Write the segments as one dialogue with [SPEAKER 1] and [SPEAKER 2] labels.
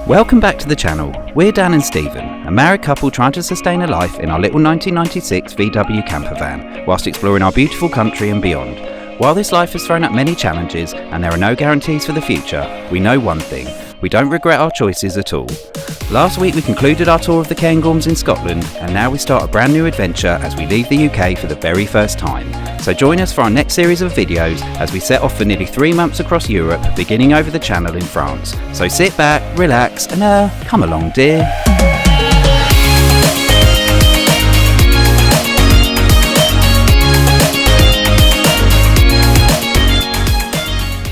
[SPEAKER 1] Welcome back to the channel. We're Dan and Stephen, a married couple trying to sustain a life in our little 1996 VW Campervan, whilst exploring our beautiful country and beyond. While this life has thrown up many challenges and there are no guarantees for the future, we know one thing: we don't regret our choices at all. Last week we concluded our tour of the Cairngorms in Scotland, and now we start a brand new adventure as we leave the UK for the very first time. So join us for our next series of videos as we set off for nearly 3 months across Europe, beginning over the Channel in France. So sit back, relax, and come along, dear.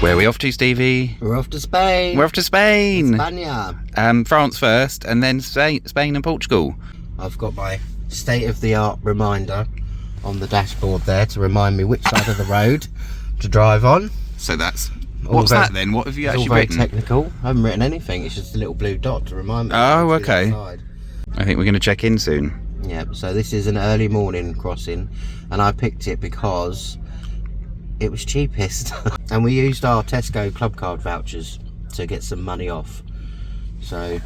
[SPEAKER 1] Where are we off to, Stevie?
[SPEAKER 2] We're off to Spain.
[SPEAKER 1] We're off to Spain.
[SPEAKER 2] España.
[SPEAKER 1] France first, and then Spain and Portugal.
[SPEAKER 2] I've got my state-of-the-art reminder on the dashboard there to remind me which side of the road to drive on.
[SPEAKER 1] So that's... What's that then? What have you actually written?
[SPEAKER 2] It's all very technical. I haven't written anything. It's just a little blue dot to remind me.
[SPEAKER 1] Oh, okay. I think we're going to check in soon.
[SPEAKER 2] Yeah, so this is an early morning crossing, and I picked it because it was cheapest. And we used our Tesco club card vouchers to get some money off. So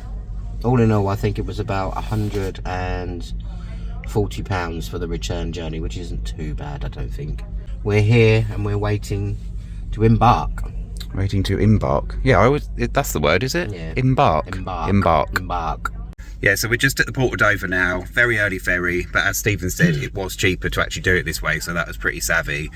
[SPEAKER 2] all in all, I think it was about £140 for the return journey, which isn't too bad, I don't think. We're here and we're waiting to embark.
[SPEAKER 1] Waiting to embark? Yeah, that's the word, is it?
[SPEAKER 2] Yeah.
[SPEAKER 1] Embark.
[SPEAKER 2] Embark.
[SPEAKER 1] Yeah, so we're just at the Port of Dover now. Very early ferry, but as Stephen said, it was cheaper to actually do it this way, so that was pretty savvy.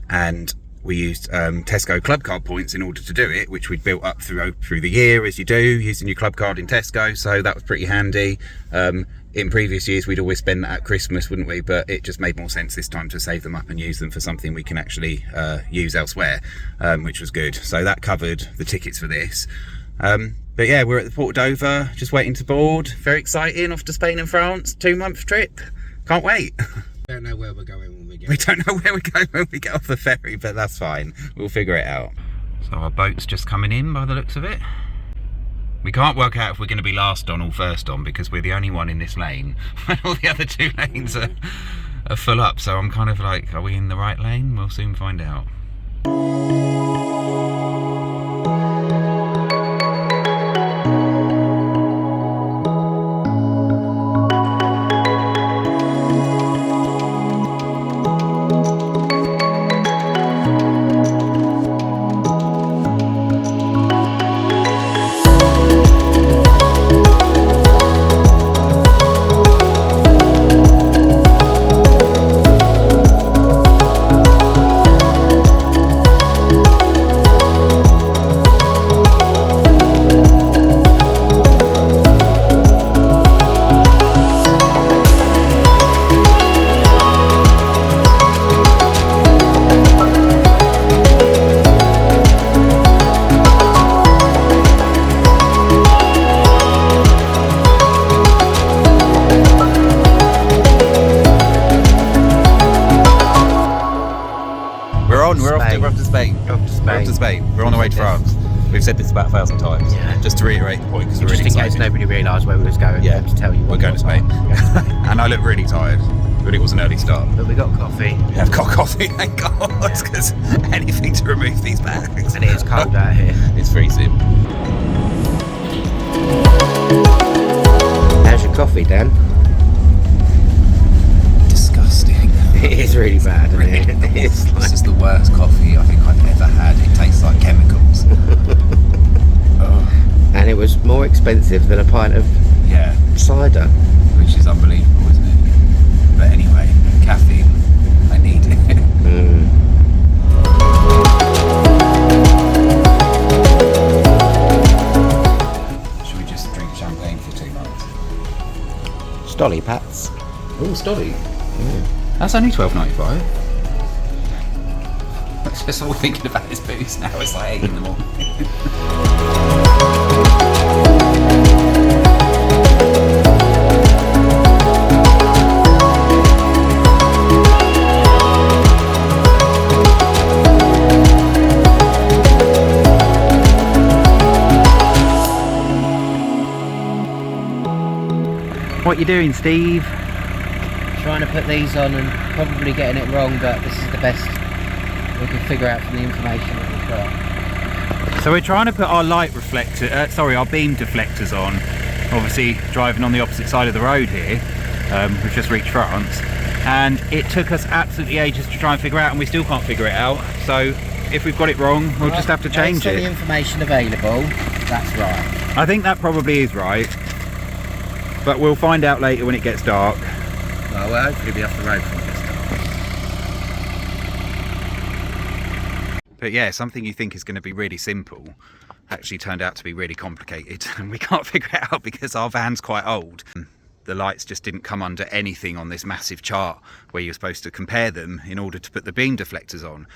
[SPEAKER 1] And we used Tesco club card points in order to do it, which we'd built up through the year, as you do, using your club card in Tesco, so that was pretty handy. In previous years we'd always spend that at Christmas, wouldn't we? But it just made more sense this time to save them up and use them for something we can actually use elsewhere, which was good. So that covered the tickets for this. But yeah, we're at the Port of Dover, just waiting to board. Very exciting, off to Spain and France, 2-month trip. Can't wait.
[SPEAKER 2] We don't know where we're going when we get.
[SPEAKER 1] We don't know where we're going when we get off the ferry, but that's fine. We'll figure it out. So our boat's just coming in by the looks of it. We can't work out if we're going to be last on or first on because we're the only one in this lane. All the other 2 lanes are full up, so I'm kind of like, are we in the right lane? We'll soon find out. We're off to Spain. We're on the way to France. We've said this about 1,000 times. Yeah. Just to reiterate the point, because we're really excited.
[SPEAKER 2] Just in case nobody realised where we was going.
[SPEAKER 1] Yeah.
[SPEAKER 2] To tell you
[SPEAKER 1] we're going to Spain. And I look really tired, but it was an early start.
[SPEAKER 2] But we got coffee.
[SPEAKER 1] Yeah, I've got coffee, thank God, because anything to remove these bags.
[SPEAKER 2] And it is cold out here.
[SPEAKER 1] It's freezing.
[SPEAKER 2] How's your coffee, Dan?
[SPEAKER 1] Disgusting.
[SPEAKER 2] It is really bad, isn't it?
[SPEAKER 1] This is the worst coffee I think I've ever had. It tastes like chemicals.
[SPEAKER 2] And it was more expensive than a pint of cider.
[SPEAKER 1] Which is unbelievable, isn't it? But anyway, caffeine, I need it. Should we just drink champagne for 2 months?
[SPEAKER 2] Stolly Pats.
[SPEAKER 1] Oh, Stolly. That's only £12.95. It's just all thinking about this booze now. It's like 8 in the morning. What you doing, Steve?
[SPEAKER 2] Trying to put these on and probably getting it wrong, but this is the best we can figure out from the information that we've got.
[SPEAKER 1] So we're trying to put our light reflector, our beam deflectors on. Obviously driving on the opposite side of the road here. We've just reached France, and it took us absolutely ages to try and figure out, and we still can't figure it out. So if we've got it wrong, we'll just have to change it.
[SPEAKER 2] Based on the information available, that's right.
[SPEAKER 1] I think that probably is right, but we'll find out later when it gets dark.
[SPEAKER 2] Well, we'll hopefully be off the road from this time.
[SPEAKER 1] But yeah, something you think is going to be really simple actually turned out to be really complicated, and we can't figure it out because our van's quite old. The lights just didn't come under anything on this massive chart where you're supposed to compare them in order to put the beam deflectors on.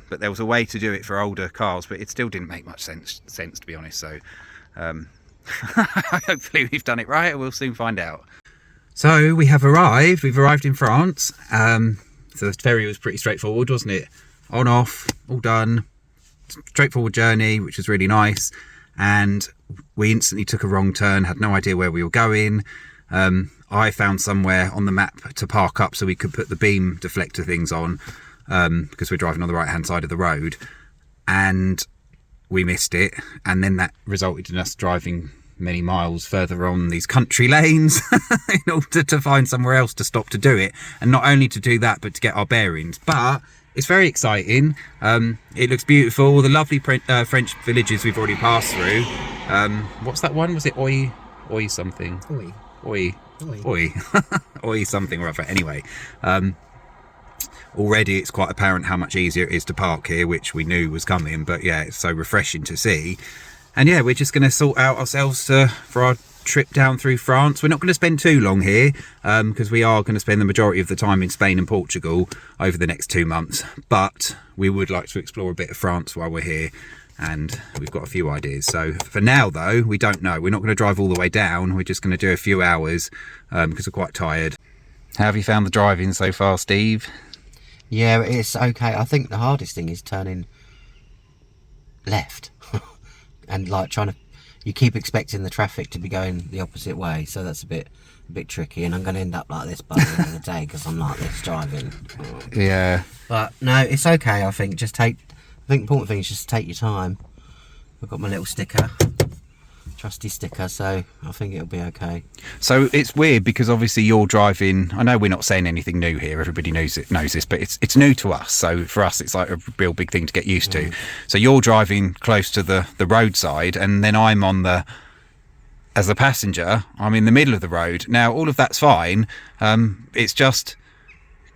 [SPEAKER 1] But there was a way to do it for older cars, but it still didn't make much sense to be honest. So hopefully we've done it right, and we'll soon find out. So we've arrived in France. So the ferry was pretty straightforward, wasn't it? On, off, all done. Straightforward journey, which was really nice. And we instantly took a wrong turn, had no idea where we were going. I found somewhere on the map to park up so we could put the beam deflector things on, because we're driving on the right hand side of the road, and we missed it, and then that resulted in us driving many miles further on these country lanes in order to find somewhere else to stop to do it, and not only to do that but to get our bearings. But it's very exciting. It looks beautiful. The lovely French villages we've already passed through. What's that one? Was it Oi something? Oi something or other. Anyway, already it's quite apparent how much easier it is to park here, which we knew was coming, but yeah, it's so refreshing to see. And yeah, we're just going to sort out ourselves for our trip down through France. We're not going to spend too long here, because we are going to spend the majority of the time in Spain and Portugal over the next 2 months, but we would like to explore a bit of France while we're here, and we've got a few ideas. So for now though, we don't know. We're not going to drive all the way down. We're just going to do a few hours, because we're quite tired. How have you found the driving so far, Steve?
[SPEAKER 2] Yeah, it's okay. I think the hardest thing is turning left and like you keep expecting the traffic to be going the opposite way, so that's a bit tricky, and I'm going to end up like this by the end of the day because I'm like this driving.
[SPEAKER 1] Yeah.
[SPEAKER 2] But no, it's okay. I think the important thing is just take your time. I've got my little sticker, trusty sticker, so I think it'll be okay.
[SPEAKER 1] So it's weird because obviously you're driving. I know we're not saying anything new here. Everybody knows this, but it's new to us. So for us, it's like a real big thing to get used to. So you're driving close to the roadside, and then I'm as a passenger, I'm in the middle of the road. Now all of that's fine. It's just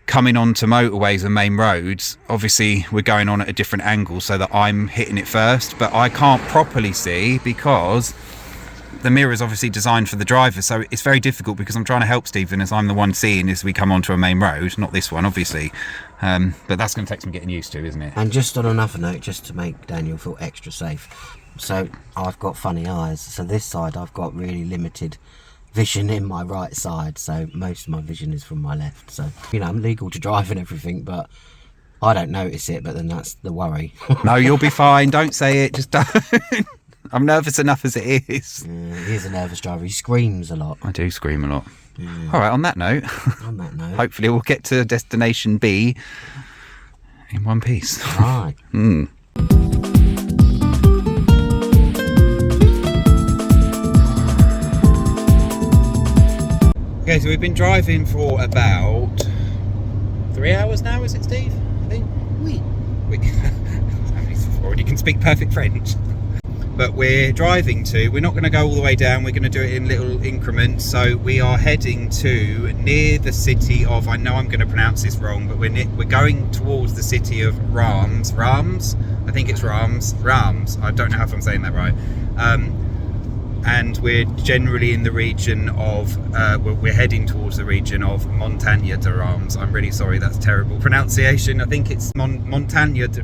[SPEAKER 1] coming onto motorways and main roads. Obviously we're going on at a different angle so that I'm hitting it first, but I can't properly see because the mirror is obviously designed for the driver, so it's very difficult because I'm trying to help Stephen as I'm the one seeing as we come onto a main road, not this one obviously, but that's going to take some getting used to, isn't it?
[SPEAKER 2] And just on another note, just to make Daniel feel extra safe, so I've got funny eyes, so this side I've got really limited vision in my right side, so most of my vision is from my left. So I'm legal to drive and everything, but I don't notice it, but then that's the worry.
[SPEAKER 1] No, you'll be fine, don't say it, just don't. I'm nervous enough as it is.
[SPEAKER 2] Yeah, he is a nervous driver. He screams a lot.
[SPEAKER 1] I do scream a lot. Yeah. All right, on that note, hopefully we'll get to destination B in one piece.
[SPEAKER 2] Right.
[SPEAKER 1] Okay, so we've been driving for about 3 hours now, is it, Steve? I think.
[SPEAKER 2] Oui.
[SPEAKER 1] Already can speak perfect French. But we're not going to go all the way down, we're going to do it in little increments. So we are heading to near the city of, I know I'm going to pronounce this wrong, but we're going towards the city of Reims. I think it's Reims. I don't know if I'm saying that right. And we're generally in the region of, we're heading towards the region of Montagne de Reims. I'm really sorry, that's terrible pronunciation. I think it's Montagne de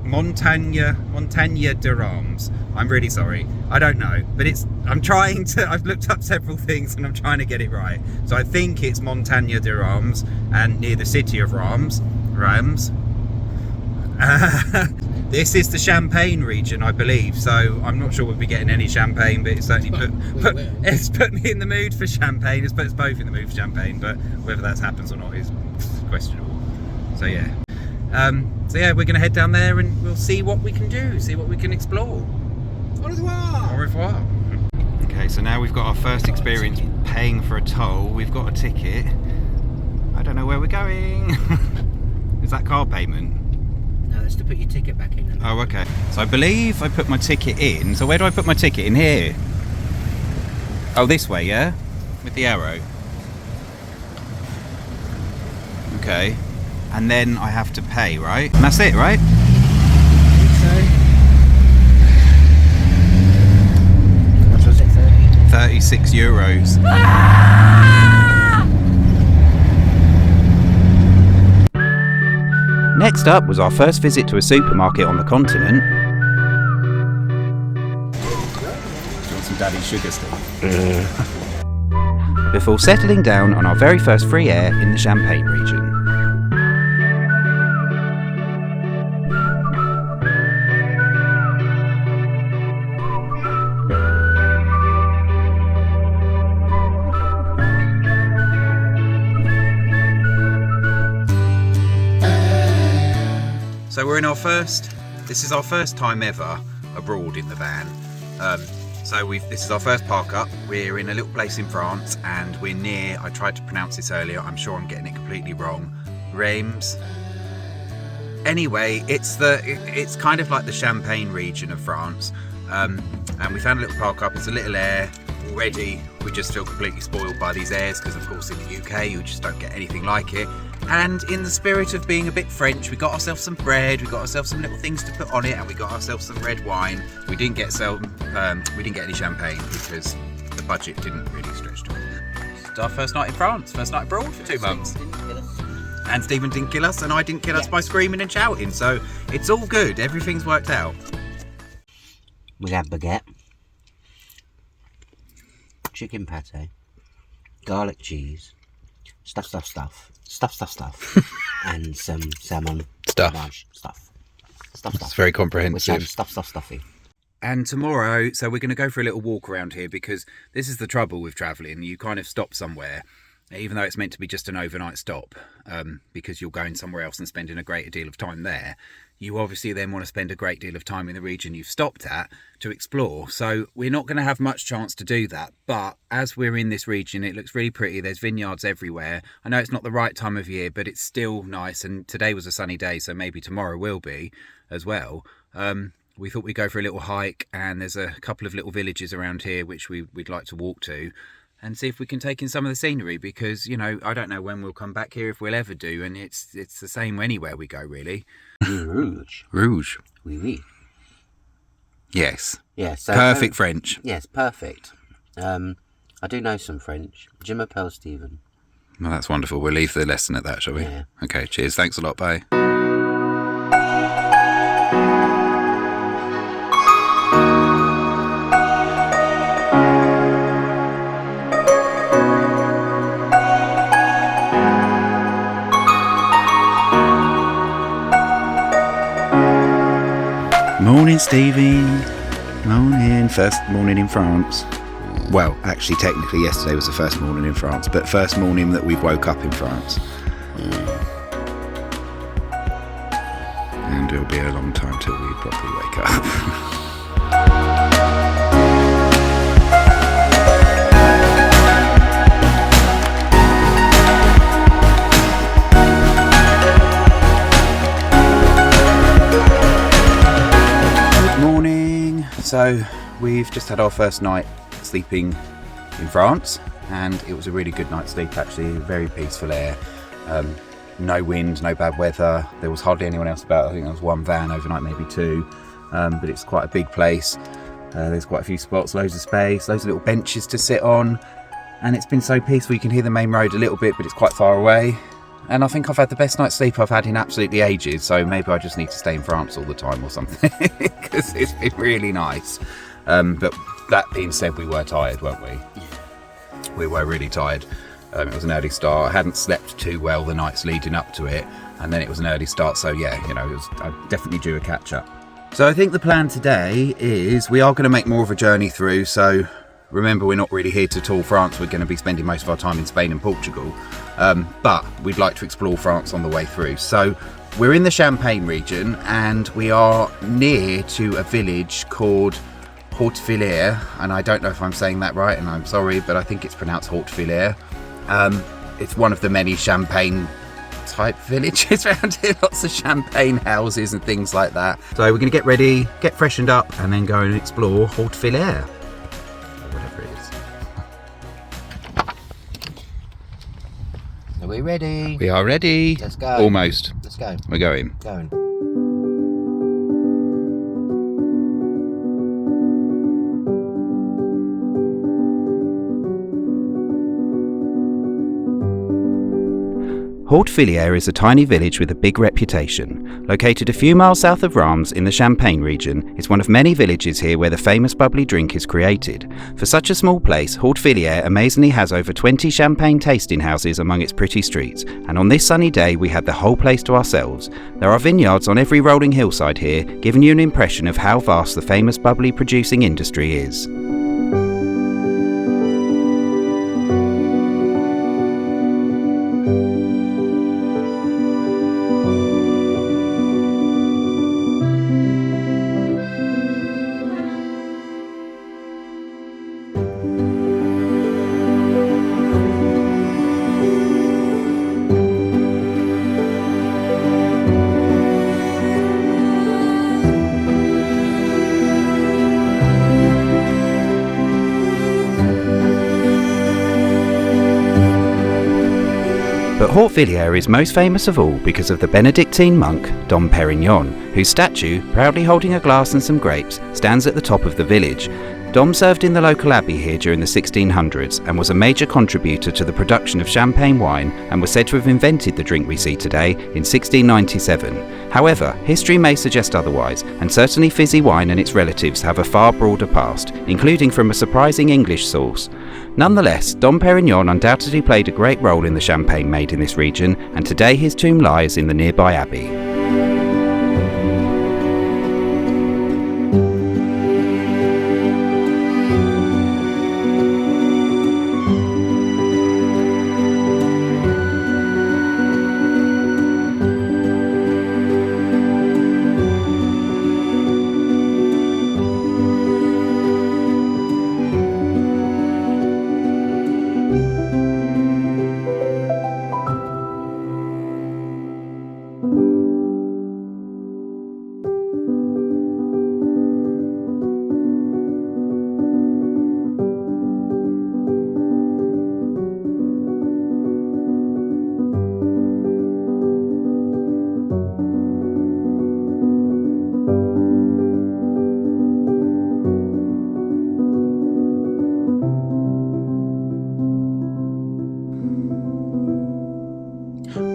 [SPEAKER 1] Reims. I'm really sorry. I don't know, but I've looked up several things and I'm trying to get it right. So I think it's Montagne de Reims, and near the city of Reims. This is the Champagne region, I believe, so I'm not sure we'll be getting any champagne, but it's certainly it's put me in the mood for champagne. It's put us both in the mood for champagne, but whether that happens or not is questionable. So yeah, we're going to head down there and we'll see what we can do, see what we can explore. Au revoir. Okay, so now we've got our first experience paying for a toll. We've got a ticket. I don't know where we're going. Is that car payment?
[SPEAKER 2] No, it's to put your ticket back in.
[SPEAKER 1] Oh, okay. So I believe I put my ticket in. So where do I put my ticket? In here? Oh, this way, yeah? With the arrow. Okay. And then I have to pay, right? And that's it, right?
[SPEAKER 2] I think so. What was it, 30?
[SPEAKER 1] 36 euros. Next up was our first visit to a supermarket on the continent. Do you want some daddy's sugar stick? Before settling down on our very first free air in the Champagne region. So we're in this is our first time ever abroad in the van. This is our first park up. We're in a little place in France and we're near, I tried to pronounce this earlier, I'm sure I'm getting it completely wrong, Reims. Anyway, it's kind of like the Champagne region of France. And we found a little park up, it's a little air. Already we just feel completely spoiled by these airs because of course in the UK you just don't get anything like it. And in the spirit of being a bit French, we got ourselves some bread, we got ourselves some little things to put on it, and we got ourselves some red wine. We didn't get any champagne because the budget didn't really stretch to it. It's our first night in France, first night abroad for 2 months. And Stephen didn't kill us, and I didn't kill us by screaming and shouting, so it's all good, everything's worked out.
[SPEAKER 2] We have baguette, chicken pate, garlic cheese, stuff, and some salmon fromage stuff.
[SPEAKER 1] It's very comprehensive.
[SPEAKER 2] Stuffy.
[SPEAKER 1] And tomorrow, so we're going to go for a little walk around here because this is the trouble with travelling. You kind of stop somewhere, even though it's meant to be just an overnight stop, because you're going somewhere else and spending a greater deal of time there. You obviously then want to spend a great deal of time in the region you've stopped at to explore. So we're not going to have much chance to do that. But as we're in this region, it looks really pretty. There's vineyards everywhere. I know it's not the right time of year, but it's still nice. And today was a sunny day, so maybe tomorrow will be as well. We thought we'd go for a little hike, and there's a couple of little villages around here which we'd like to walk to and see if we can take in some of the scenery, because, you know, I don't know when we'll come back here, if we'll ever do, and it's the same anywhere we go, really.
[SPEAKER 2] Rouge.
[SPEAKER 1] Rouge.
[SPEAKER 2] Oui, oui.
[SPEAKER 1] Yes.
[SPEAKER 2] Yes. So,
[SPEAKER 1] perfect French.
[SPEAKER 2] Yes, perfect. I do know some French. Je m'appelle Stephen.
[SPEAKER 1] Well, that's wonderful. We'll leave the lesson at that, shall we?
[SPEAKER 2] Yeah.
[SPEAKER 1] Okay, cheers. Thanks a lot. Bye. Morning, Stevie. Morning. First morning in France. Well, actually, technically, yesterday was the first morning in France, but first morning that we've woke up in France. And it'll be a long time till we properly wake up. So we've just had our first night sleeping in France, and it was a really good night's sleep, actually. Very peaceful air, no wind, no bad weather. There was hardly anyone else about. I think there was one van overnight, maybe two, but it's quite a big place. There's quite a few spots, loads of space, loads of little benches to sit on, and it's been so peaceful. You can hear the main road a little bit, but it's quite far away. And I think I've had the best night's sleep I've had in absolutely ages, so maybe I just need to stay in France all the time or something, because it's been really nice. But that being said, we were tired, weren't we? Yeah. We were really tired. It was an early start. I hadn't slept too well the nights leading up to it, and then it was an early start, so yeah, you know, I definitely due a catch-up. So I think the plan today is we are going to make more of a journey through, so remember, we're not really here to tour France. We're going to be spending most of our time in Spain and Portugal. But we'd like to explore France on the way through. So we're in the Champagne region, and we are near to a village called Hautvillers, and I don't know if I'm saying that right, and I'm sorry, but I think it's pronounced Hautvillers. It's one of the many champagne type villages around here, lots of champagne houses and things like that. So we're going to get ready, get freshened up, and then go and explore Hautvillers, whatever it is.
[SPEAKER 2] Are we ready?
[SPEAKER 1] We are ready.
[SPEAKER 2] Let's go.
[SPEAKER 1] Almost.
[SPEAKER 2] Let's go.
[SPEAKER 1] We're going.
[SPEAKER 2] Going.
[SPEAKER 1] Hautvillers is a tiny village with a big reputation. Located a few miles south of Reims in the Champagne region, it's one of many villages here where the famous bubbly drink is created. For such a small place, Hautvillers amazingly has over 20 champagne tasting houses among its pretty streets, and on this sunny day we had the whole place to ourselves. There are vineyards on every rolling hillside here, giving you an impression of how vast the famous bubbly producing industry is. But Hautvillers is most famous of all because of the Benedictine monk Dom Pérignon, whose statue, proudly holding a glass and some grapes, stands at the top of the village. Dom served in the local abbey here during the 1600s and was a major contributor to the production of champagne wine, and was said to have invented the drink we see today in 1697. However, history may suggest otherwise, and certainly fizzy wine and its relatives have a far broader past, including from a surprising English source. Nonetheless, Dom Pérignon undoubtedly played a great role in the champagne made in this region, and today his tomb lies in the nearby abbey.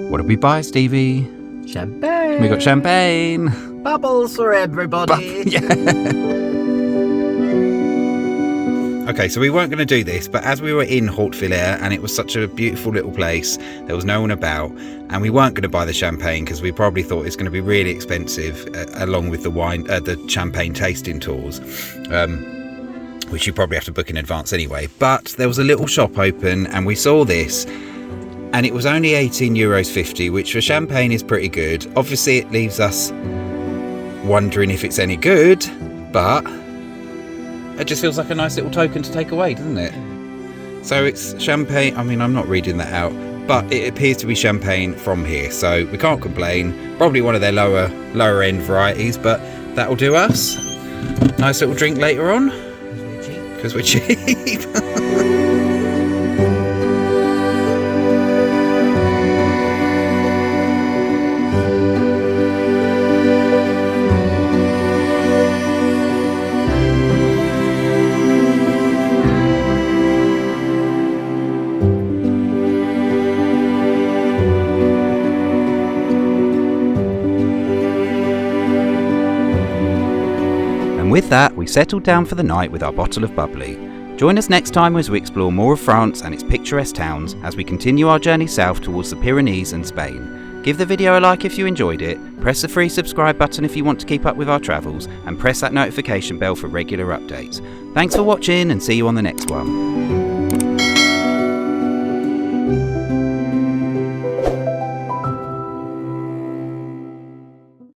[SPEAKER 1] What did we buy, Stevie?
[SPEAKER 2] Champagne.
[SPEAKER 1] We got champagne.
[SPEAKER 2] Bubbles for everybody.
[SPEAKER 1] Okay, so we weren't going to do this, but as we were in Hautvillers and it was such a beautiful little place, there was no one about, and we weren't going to buy the champagne because we probably thought it's going to be really expensive, along with the wine, the champagne tasting tours, which you probably have to book in advance anyway. But there was a little shop open, and we saw this. And it was only €18.50, which for champagne is pretty good. Obviously, it leaves us wondering if it's any good, but it just feels like a nice little token to take away, doesn't it? So it's champagne. I mean, I'm not reading that out, but it appears to be champagne from here, so we can't complain. Probably one of their lower end varieties, but that'll do us. Nice little drink later on, because we're cheap. With that, we settled down for the night with our bottle of bubbly. Join us next time as we explore more of France and its picturesque towns as we continue our journey south towards the Pyrenees and Spain. Give the video a like if you enjoyed it, press the free subscribe button if you want to keep up with our travels, and press that notification bell for regular updates. Thanks for watching, and see you on the next one.